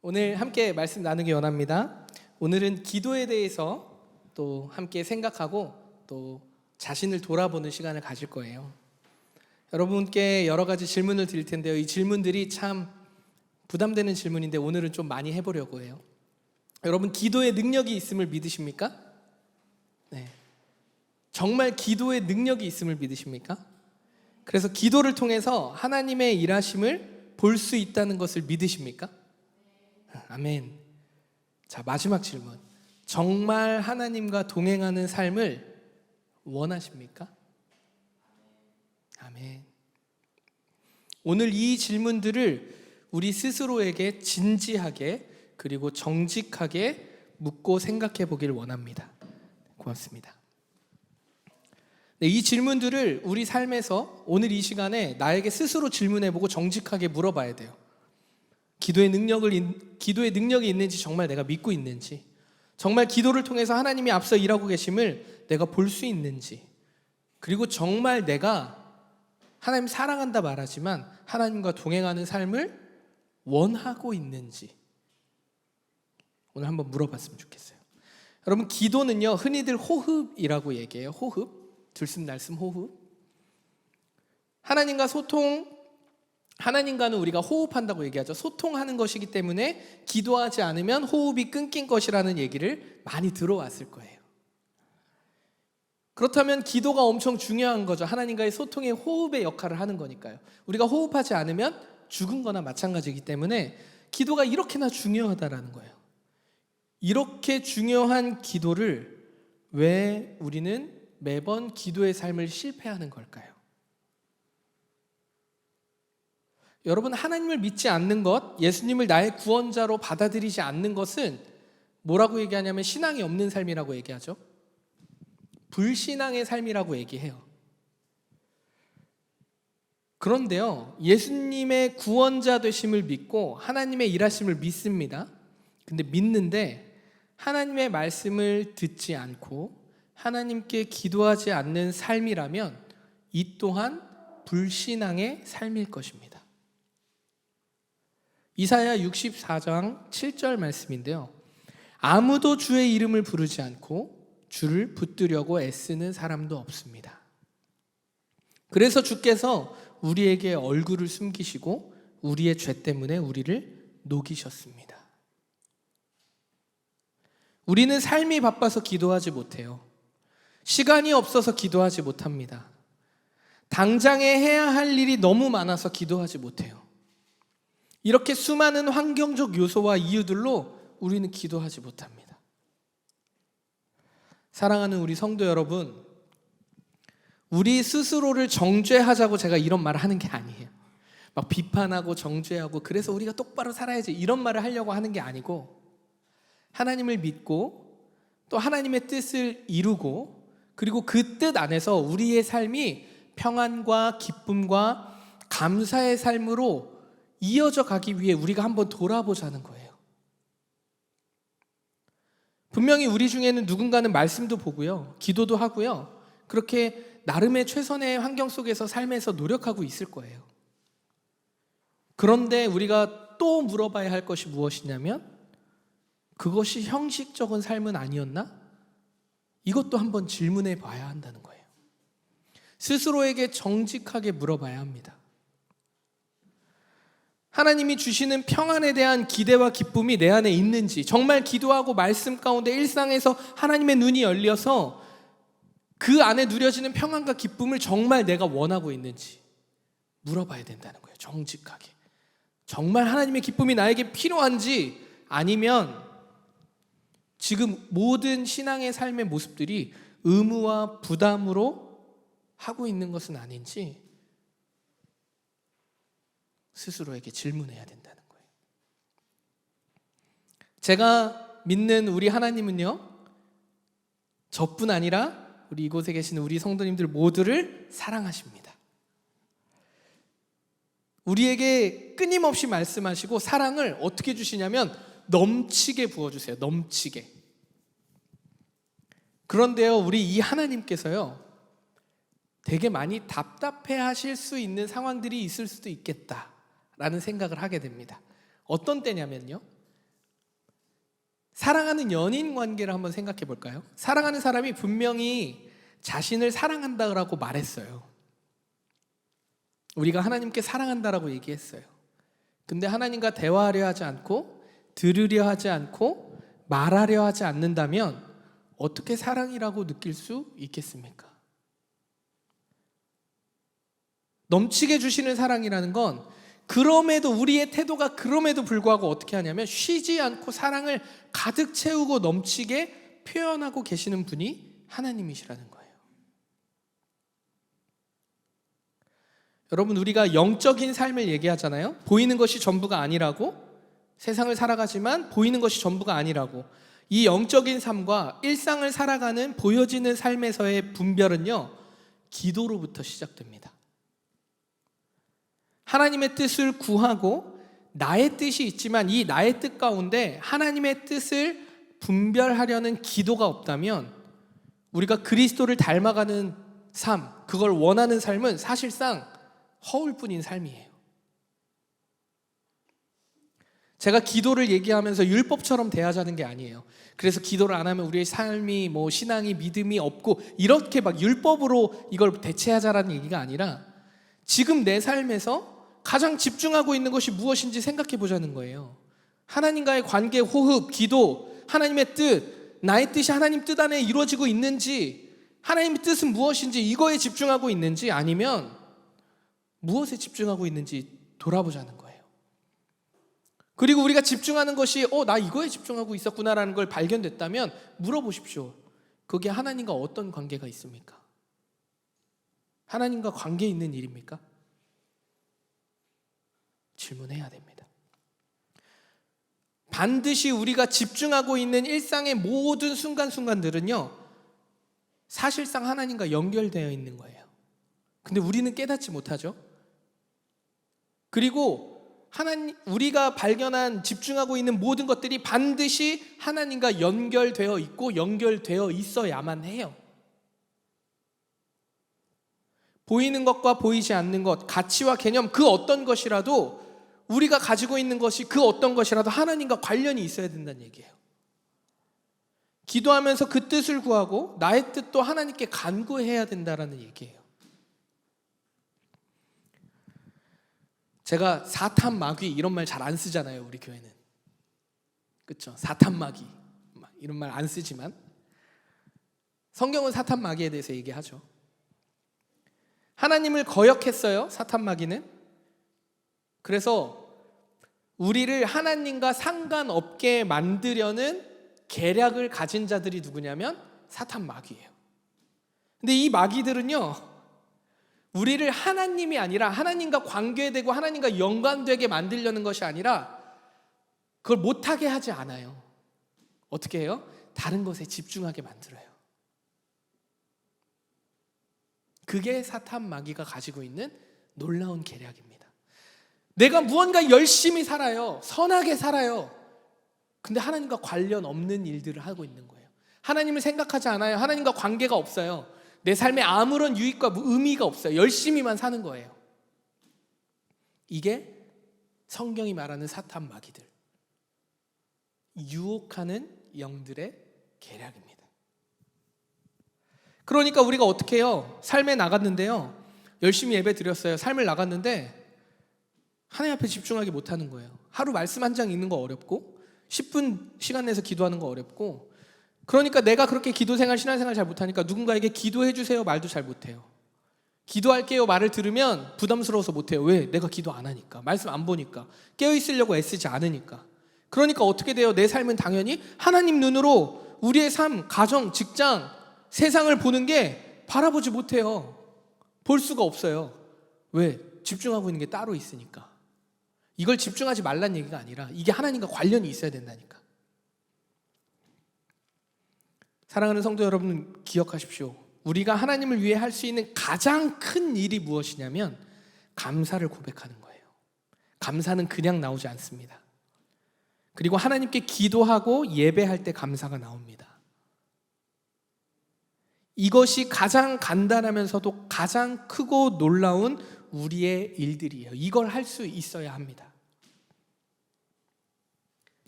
오늘 함께 말씀 나누기 원합니다. 오늘은 기도에 대해서 또 함께 생각하고 또 자신을 돌아보는 시간을 가질 거예요. 여러분께 여러 가지 질문을 드릴 텐데요. 이 질문들이 참 부담되는 질문인데 오늘은 좀 많이 해보려고 해요. 여러분, 기도의 능력이 있음을 믿으십니까? 네. 정말 기도의 능력이 있음을 믿으십니까? 그래서 기도를 통해서 하나님의 일하심을 볼 수 있다는 것을 믿으십니까? 아멘. 자, 마지막 질문. 정말 하나님과 동행하는 삶을 원하십니까? 아멘. 오늘 이 질문들을 우리 스스로에게 진지하게 그리고 정직하게 묻고 생각해 보길 원합니다. 고맙습니다. 네, 이 질문들을 우리 삶에서 오늘 이 시간에 나에게 스스로 질문해 보고 정직하게 물어봐야 돼요. 기도의 능력이 있는지 정말 내가 믿고 있는지, 정말 기도를 통해서 하나님이 앞서 일하고 계심을 내가 볼 수 있는지, 그리고 정말 내가 하나님 사랑한다 말하지만 하나님과 동행하는 삶을 원하고 있는지 오늘 한번 물어봤으면 좋겠어요. 여러분, 기도는요 흔히들 호흡이라고 얘기해요. 호흡, 들숨날숨 호흡. 하나님과는 우리가 호흡한다고 얘기하죠. 소통하는 것이기 때문에 기도하지 않으면 호흡이 끊긴 것이라는 얘기를 많이 들어왔을 거예요. 그렇다면 기도가 엄청 중요한 거죠. 하나님과의 소통의 호흡의 역할을 하는 거니까요. 우리가 호흡하지 않으면 죽은 거나 마찬가지이기 때문에 기도가 이렇게나 중요하다라는 거예요. 이렇게 중요한 기도를 왜 우리는 매번 기도의 삶을 실패하는 걸까요? 여러분, 하나님을 믿지 않는 것, 예수님을 나의 구원자로 받아들이지 않는 것은 뭐라고 얘기하냐면 신앙이 없는 삶이라고 얘기하죠. 불신앙의 삶이라고 얘기해요. 그런데요, 예수님의 구원자 되심을 믿고 하나님의 일하심을 믿습니다. 근데 믿는데 하나님의 말씀을 듣지 않고 하나님께 기도하지 않는 삶이라면 이 또한 불신앙의 삶일 것입니다. 이사야 64장 7절 말씀인데요. 아무도 주의 이름을 부르지 않고 주를 붙들려고 애쓰는 사람도 없습니다. 그래서 주께서 우리에게 얼굴을 숨기시고 우리의 죄 때문에 우리를 녹이셨습니다. 우리는 삶이 바빠서 기도하지 못해요. 시간이 없어서 기도하지 못합니다. 당장에 해야 할 일이 너무 많아서 기도하지 못해요. 이렇게 수많은 환경적 요소와 이유들로 우리는 기도하지 못합니다. 사랑하는 우리 성도 여러분, 우리 스스로를 정죄하자고 제가 이런 말을 하는 게 아니에요. 막 비판하고 정죄하고 그래서 우리가 똑바로 살아야지 이런 말을 하려고 하는 게 아니고, 하나님을 믿고 또 하나님의 뜻을 이루고 그리고 그 뜻 안에서 우리의 삶이 평안과 기쁨과 감사의 삶으로 이어져 가기 위해 우리가 한번 돌아보자는 거예요. 분명히 우리 중에는 누군가는 말씀도 보고요, 기도도 하고요, 그렇게 나름의 최선의 환경 속에서 삶에서 노력하고 있을 거예요. 그런데 우리가 또 물어봐야 할 것이 무엇이냐면, 그것이 형식적인 삶은 아니었나? 이것도 한번 질문해 봐야 한다는 거예요. 스스로에게 정직하게 물어봐야 합니다. 하나님이 주시는 평안에 대한 기대와 기쁨이 내 안에 있는지, 정말 기도하고 말씀 가운데 일상에서 하나님의 눈이 열려서 그 안에 누려지는 평안과 기쁨을 정말 내가 원하고 있는지 물어봐야 된다는 거예요. 정직하게. 정말 하나님의 기쁨이 나에게 필요한지, 아니면 지금 모든 신앙의 삶의 모습들이 의무와 부담으로 하고 있는 것은 아닌지 스스로에게 질문해야 된다는 거예요. 제가 믿는 우리 하나님은요, 저뿐 아니라 우리 이곳에 계시는 우리 성도님들 모두를 사랑하십니다. 우리에게 끊임없이 말씀하시고 사랑을 어떻게 주시냐면 넘치게 부어주세요. 넘치게. 그런데요, 우리 이 하나님께서요 되게 많이 답답해 하실 수 있는 상황들이 있을 수도 있겠다라는 생각을 하게 됩니다. 어떤 때냐면요, 사랑하는 연인 관계를 한번 생각해 볼까요? 사랑하는 사람이 분명히 자신을 사랑한다고 말했어요. 우리가 하나님께 사랑한다라고 얘기했어요. 근데 하나님과 대화하려 하지 않고 들으려 하지 않고 말하려 하지 않는다면 어떻게 사랑이라고 느낄 수 있겠습니까? 넘치게 주시는 사랑이라는 건 그럼에도 우리의 태도가 그럼에도 불구하고 어떻게 하냐면 쉬지 않고 사랑을 가득 채우고 넘치게 표현하고 계시는 분이 하나님이시라는 거예요. 여러분, 우리가 영적인 삶을 얘기하잖아요. 보이는 것이 전부가 아니라고, 세상을 살아가지만 보이는 것이 전부가 아니라고. 이 영적인 삶과 일상을 살아가는 보여지는 삶에서의 분별은요, 기도로부터 시작됩니다. 하나님의 뜻을 구하고 나의 뜻이 있지만 이 나의 뜻 가운데 하나님의 뜻을 분별하려는 기도가 없다면 우리가 그리스도를 닮아가는 삶, 그걸 원하는 삶은 사실상 허울뿐인 삶이에요. 제가 기도를 얘기하면서 율법처럼 대하자는 게 아니에요. 그래서 기도를 안 하면 우리의 삶이 신앙이 믿음이 없고 이렇게 막 율법으로 이걸 대체하자라는 얘기가 아니라 지금 내 삶에서 가장 집중하고 있는 것이 무엇인지 생각해 보자는 거예요. 하나님과의 관계, 호흡, 기도, 하나님의 뜻, 나의 뜻이 하나님 뜻 안에 이루어지고 있는지, 하나님의 뜻은 무엇인지 이거에 집중하고 있는지, 아니면 무엇에 집중하고 있는지 돌아보자는 거예요. 그리고 우리가 집중하는 것이 나 이거에 집중하고 있었구나라는 걸 발견됐다면 물어보십시오. 그게 하나님과 어떤 관계가 있습니까? 하나님과 관계 있는 일입니까? 질문해야 됩니다. 반드시 우리가 집중하고 있는 일상의 모든 순간순간들은요, 사실상 하나님과 연결되어 있는 거예요. 근데 우리는 깨닫지 못하죠. 그리고 우리가 발견한 집중하고 있는 모든 것들이 반드시 하나님과 연결되어 있고 연결되어 있어야만 해요. 보이는 것과 보이지 않는 것, 가치와 개념 그 어떤 것이라도 우리가 가지고 있는 것이 그 어떤 것이라도 하나님과 관련이 있어야 된다는 얘기예요. 기도하면서 그 뜻을 구하고 나의 뜻도 하나님께 간구해야 된다는 얘기예요. 제가 사탄마귀 이런 말 잘 안 쓰잖아요, 우리 교회는. 그렇죠? 사탄마귀 이런 말 안 쓰지만 성경은 사탄마귀에 대해서 얘기하죠. 하나님을 거역했어요, 사탄마귀는. 그래서 우리를 하나님과 상관없게 만들려는 계략을 가진 자들이 누구냐면 사탄마귀예요. 근데 이 마귀들은요, 우리를 하나님이 아니라 하나님과 관계되고 하나님과 연관되게 만들려는 것이 아니라 그걸 못하게 하지 않아요. 어떻게 해요? 다른 것에 집중하게 만들어요. 그게 사탄마귀가 가지고 있는 놀라운 계략입니다. 내가 무언가 열심히 살아요. 선하게 살아요. 근데 하나님과 관련 없는 일들을 하고 있는 거예요. 하나님을 생각하지 않아요. 하나님과 관계가 없어요. 내 삶에 아무런 유익과 의미가 없어요. 열심히만 사는 거예요. 이게 성경이 말하는 사탄마귀들, 유혹하는 영들의 계략입니다. 그러니까 우리가 어떻게 해요? 삶에 나갔는데요, 열심히 예배 드렸어요. 삶을 나갔는데 하나님 앞에 집중하기 못하는 거예요. 하루 말씀 한 장 읽는 거 어렵고 10분 시간 내서 기도하는 거 어렵고, 그러니까 내가 그렇게 기도생활 신앙생활 잘 못하니까 누군가에게 기도해 주세요 말도 잘 못해요. 기도할게요 말을 들으면 부담스러워서 못해요. 왜? 내가 기도 안 하니까, 말씀 안 보니까, 깨어있으려고 애쓰지 않으니까. 그러니까 어떻게 돼요? 내 삶은 당연히 하나님 눈으로 우리의 삶, 가정, 직장, 세상을 보는 게 바라보지 못해요. 볼 수가 없어요. 왜? 집중하고 있는 게 따로 있으니까. 이걸 집중하지 말란 얘기가 아니라 이게 하나님과 관련이 있어야 된다니까. 사랑하는 성도 여러분, 기억하십시오. 우리가 하나님을 위해 할 수 있는 가장 큰 일이 무엇이냐면 감사를 고백하는 거예요. 감사는 그냥 나오지 않습니다. 그리고 하나님께 기도하고 예배할 때 감사가 나옵니다. 이것이 가장 간단하면서도 가장 크고 놀라운 우리의 일들이에요. 이걸 할 수 있어야 합니다.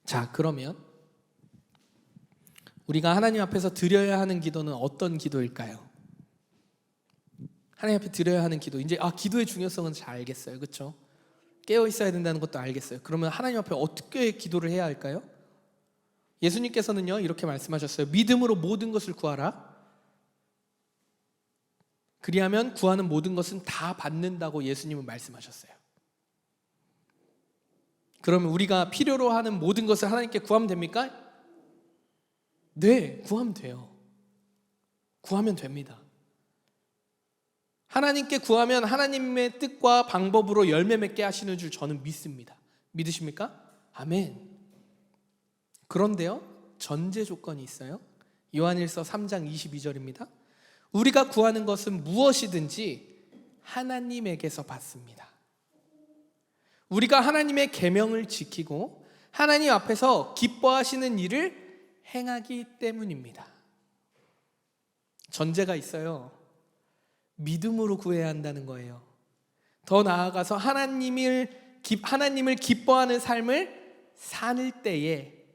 자, 그러면 우리가 하나님 앞에서 드려야 하는 기도는 어떤 기도일까요? 하나님 앞에 드려야 하는 기도, 이제 기도의 중요성은 잘 알겠어요, 그렇죠? 깨어 있어야 된다는 것도 알겠어요. 그러면 하나님 앞에 어떻게 기도를 해야 할까요? 예수님께서는요 이렇게 말씀하셨어요. 믿음으로 모든 것을 구하라. 그리하면 구하는 모든 것은 다 받는다고 예수님은 말씀하셨어요. 그러면 우리가 필요로 하는 모든 것을 하나님께 구하면 됩니까? 네, 구하면 돼요. 구하면 됩니다. 하나님께 구하면 하나님의 뜻과 방법으로 열매 맺게 하시는 줄 저는 믿습니다. 믿으십니까? 아멘. 그런데요, 전제 조건이 있어요. 요한일서 3장 22절입니다. 우리가 구하는 것은 무엇이든지 하나님에게서 받습니다. 우리가 하나님의 계명을 지키고 하나님 앞에서 기뻐하시는 일을 행하기 때문입니다. 전제가 있어요. 믿음으로 구해야 한다는 거예요. 더 나아가서 하나님을 기뻐하는 삶을 살 때에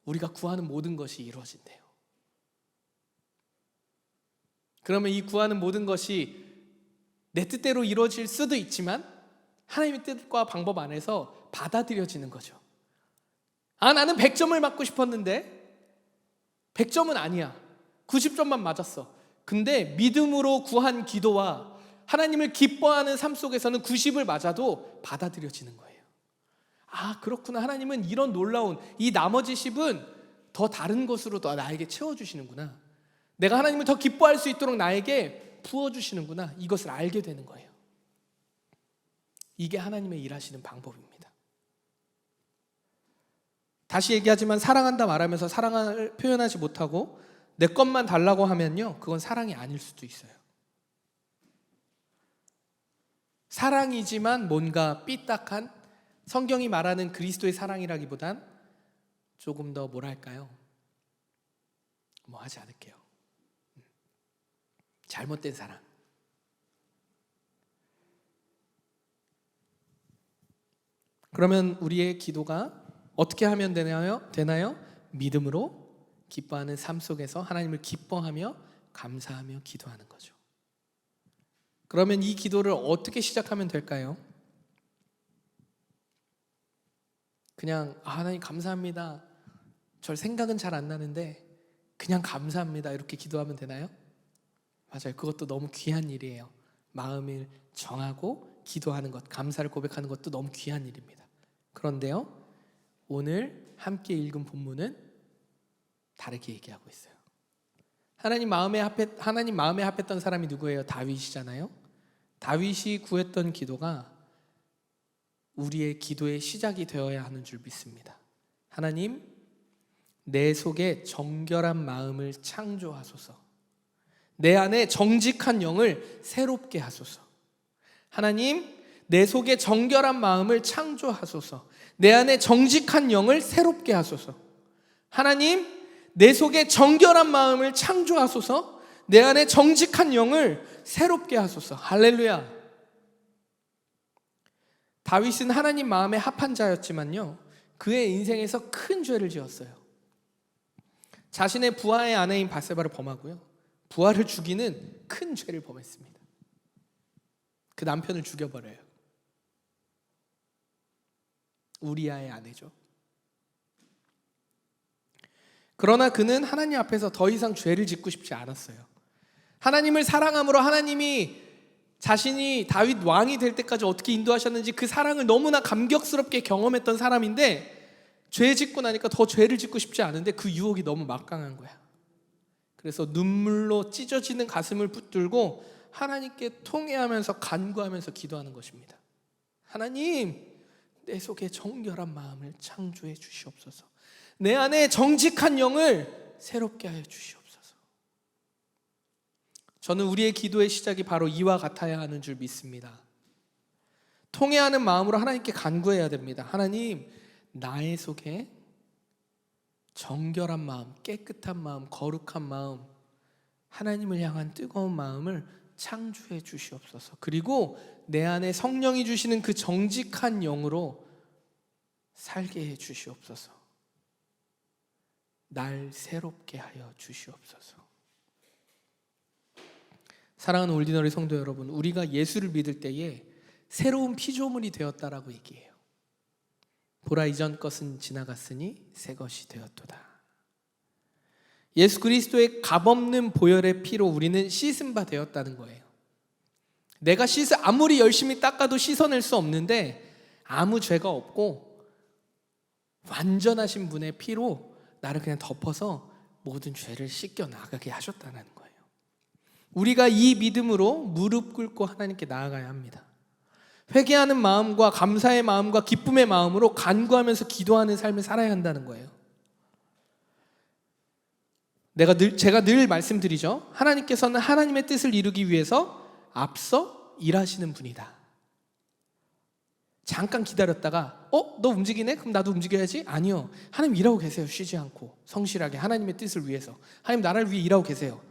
우리가 구하는 모든 것이 이루어진대요. 그러면 이 구하는 모든 것이 내 뜻대로 이루어질 수도 있지만 하나님의 뜻과 방법 안에서 받아들여지는 거죠. 나는 100점을 맞고 싶었는데 100점은 아니야. 90점만 맞았어. 근데 믿음으로 구한 기도와 하나님을 기뻐하는 삶 속에서는 90을 맞아도 받아들여지는 거예요. 그렇구나. 하나님은 이런 놀라운 이 나머지 10은 더 다른 것으로 더 나에게 채워주시는구나. 내가 하나님을 더 기뻐할 수 있도록 나에게 부어주시는구나. 이것을 알게 되는 거예요. 이게 하나님의 일하시는 방법입니다. 다시 얘기하지만 사랑한다 말하면서 사랑을 표현하지 못하고 내 것만 달라고 하면요, 그건 사랑이 아닐 수도 있어요. 사랑이지만 뭔가 삐딱한, 성경이 말하는 그리스도의 사랑이라기보단 조금 더 뭐랄까요? 하지 않을게요. 잘못된 사랑. 그러면 우리의 기도가 어떻게 하면 되나요? 믿음으로 기뻐하는 삶 속에서 하나님을 기뻐하며 감사하며 기도하는 거죠. 그러면 이 기도를 어떻게 시작하면 될까요? 그냥 하나님 감사합니다. 절 생각은 잘 안 나는데 그냥 감사합니다. 이렇게 기도하면 되나요? 맞아요. 그것도 너무 귀한 일이에요. 마음을 정하고 기도하는 것, 감사를 고백하는 것도 너무 귀한 일입니다. 그런데요, 오늘 함께 읽은 본문은 다르게 얘기하고 있어요. 하나님 마음에 합했던 사람이 누구예요? 다윗이잖아요. 다윗이 구했던 기도가 우리의 기도의 시작이 되어야 하는 줄 믿습니다. 하나님, 내 속에 정결한 마음을 창조하소서. 내 안에 정직한 영을 새롭게 하소서. 하나님, 내 속에 정결한 마음을 창조하소서. 내 안에 정직한 영을 새롭게 하소서. 하나님, 내 속에 정결한 마음을 창조하소서. 내 안에 정직한 영을 새롭게 하소서. 할렐루야. 다윗은 하나님 마음에 합한 자였지만요, 그의 인생에서 큰 죄를 지었어요. 자신의 부하의 아내인 바세바를 범하고요, 부하를 죽이는 큰 죄를 범했습니다. 그 남편을 죽여버려요. 우리아의 아내죠. 그러나 그는 하나님 앞에서 더 이상 죄를 짓고 싶지 않았어요. 하나님을 사랑함으로 하나님이 자신이 다윗 왕이 될 때까지 어떻게 인도하셨는지 그 사랑을 너무나 감격스럽게 경험했던 사람인데, 죄 짓고 나니까 더 죄를 짓고 싶지 않은데 그 유혹이 너무 막강한 거야. 그래서 눈물로 찢어지는 가슴을 붙들고 하나님께 통회하면서 간구하면서 기도하는 것입니다. 하나님, 내 속에 정결한 마음을 창조해 주시옵소서. 내 안에 정직한 영을 새롭게 하여 주시옵소서. 저는 우리의 기도의 시작이 바로 이와 같아야 하는 줄 믿습니다. 통회하는 마음으로 하나님께 간구해야 됩니다. 하나님, 나의 속에 정결한 마음, 깨끗한 마음, 거룩한 마음, 하나님을 향한 뜨거운 마음을 창조해 주시옵소서. 그리고 내 안에 성령이 주시는 그 정직한 영으로 살게 해 주시옵소서. 날 새롭게 하여 주시옵소서. 사랑하는 올디너리 성도 여러분, 우리가 예수를 믿을 때에 새로운 피조물이 되었다라고 얘기해요. 보라, 이전 것은 지나갔으니 새 것이 되었도다. 예수 그리스도의 값없는 보혈의 피로 우리는 씻은 바 되었다는 거예요. 내가 아무리 열심히 닦아도 씻어낼 수 없는데, 아무 죄가 없고 완전하신 분의 피로 나를 그냥 덮어서 모든 죄를 씻겨 나가게 하셨다는 거예요. 우리가 이 믿음으로 무릎 꿇고 하나님께 나아가야 합니다. 회개하는 마음과 감사의 마음과 기쁨의 마음으로 간구하면서 기도하는 삶을 살아야 한다는 거예요. 제가 늘 말씀드리죠. 하나님께서는 하나님의 뜻을 이루기 위해서 앞서 일하시는 분이다. 잠깐 기다렸다가 너 움직이네? 그럼 나도 움직여야지? 아니요. 하나님 일하고 계세요. 쉬지 않고 성실하게 하나님의 뜻을 위해서, 하나님 나라를 위해 일하고 계세요.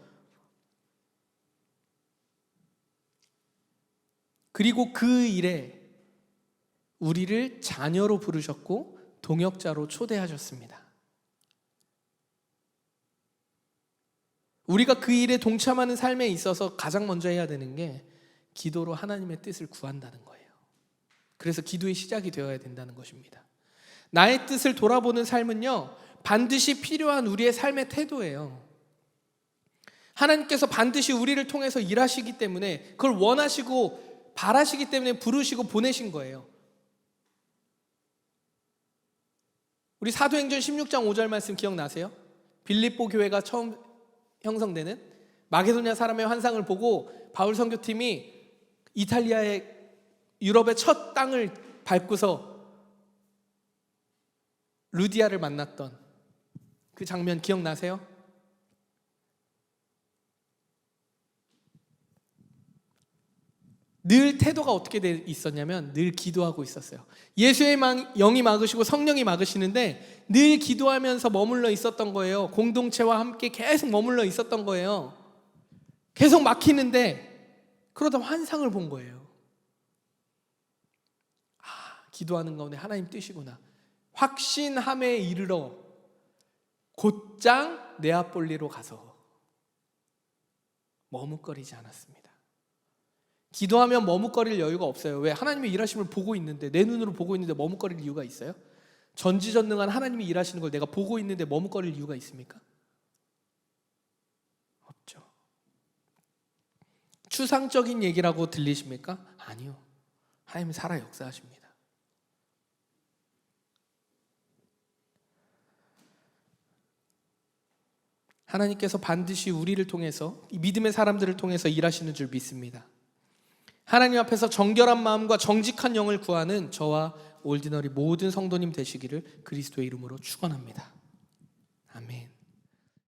그리고 그 일에 우리를 자녀로 부르셨고 동역자로 초대하셨습니다. 우리가 그 일에 동참하는 삶에 있어서 가장 먼저 해야 되는 게 기도로 하나님의 뜻을 구한다는 거예요. 그래서 기도의 시작이 되어야 된다는 것입니다. 나의 뜻을 돌아보는 삶은요, 반드시 필요한 우리의 삶의 태도예요. 하나님께서 반드시 우리를 통해서 일하시기 때문에, 그걸 원하시고 바라시기 때문에 부르시고 보내신 거예요. 우리 사도행전 16장 5절 말씀 기억나세요? 빌립보 교회가 처음 형성되는, 마게도냐 사람의 환상을 보고 바울 선교팀이 이탈리아의, 유럽의 첫 땅을 밟고서 루디아를 만났던 그 장면 기억나세요? 늘 태도가 어떻게 돼 있었냐면 늘 기도하고 있었어요. 예수의 영이 막으시고 성령이 막으시는데 늘 기도하면서 머물러 있었던 거예요. 공동체와 함께 계속 머물러 있었던 거예요. 계속 막히는데 그러다 환상을 본 거예요. 기도하는 가운데 하나님 뜻이구나. 확신함에 이르러 곧장 네아폴리로 가서 머뭇거리지 않았습니다. 기도하면 머뭇거릴 여유가 없어요. 왜? 하나님의 일하심을 보고 있는데, 내 눈으로 보고 있는데 머뭇거릴 이유가 있어요? 전지전능한 하나님이 일하시는 걸 내가 보고 있는데 머뭇거릴 이유가 있습니까? 없죠. 추상적인 얘기라고 들리십니까? 아니요. 하나님은 살아 역사하십니다. 하나님께서 반드시 우리를 통해서, 이 믿음의 사람들을 통해서 일하시는 줄 믿습니다. 하나님 앞에서 정결한 마음과 정직한 영을 구하는 저와 올디너리 모든 성도님 되시기를 그리스도의 이름으로 축원합니다. 아멘.